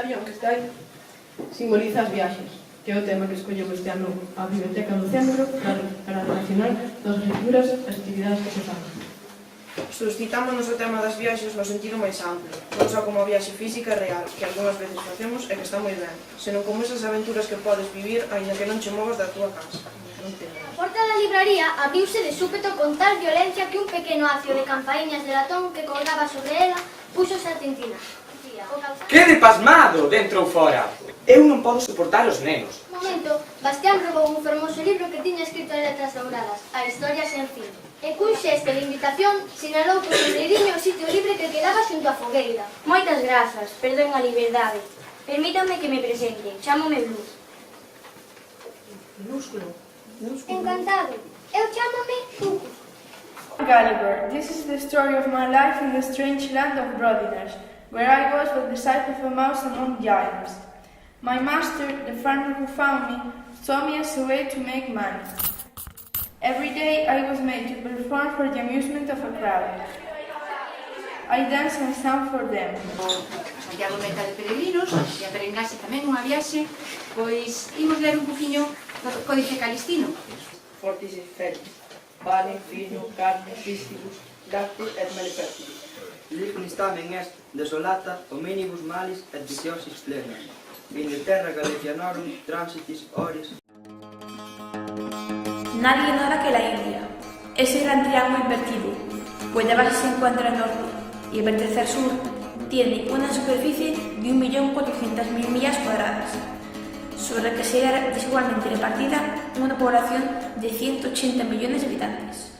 avión que está aí simboliza as viaxes, que é o tema que escolleu este ano a Biblioteca do Centro para relacionar das lecturas as actividades que se fan. Suscitamos o tema das viaxes no sentido máis amplo, non só como a viaxe física real, que algunhas veces facemos e que está moi ben, senón como esas aventuras que podes vivir aínda que non che movas da túa casa. A porta da libraría abriuse de súpeto con tal violencia que un pequeno acio de campaíñas de latón que colgaba sobre ela púxose a tintinar. Quede pasmado, dentro ou fora. Eu non podo suportar os nenos. Un momento, Bastián roubou un fermoso libro que tiña escrito en letras douradas, A historia sen fin. E cun xesto de invitación sinalou co sombreiriño o sitio libre que quedaba xunto á fogueira. Moitas grazas, perdón a liberdade. Permítame que me presente, chámome Blue. Encantado. Eu chámome Hugo. Gulliver, this is the story of my life in the strange land of Brodiners, where I was but the sight of a mouse among giants. My master, the farmer who found me, taught me as a way to make money. Every day I was made to perform for the amusement of a crowd. I danced and sang for them. Santiago Meta de Peregrinos, e a Perengase tamén unha viaxe, pois imos ler un poquinho do Códice Calistino. Fortis et feris, vale, vino, carne, pistilus, lacte et malefertibus. Lignis tamen est desolata hominibus malis et viciosis plena. Vinde terra Galicianorum transitis oris. Nadie nada que la India. Ese gran triángulo invertido, cuya base se encuentra al norte y el vértice sur, tiene una superficie de 1.400.000 millas cuadradas, sobre la que se halla desigualmente repartida una población de 180 millones de habitantes.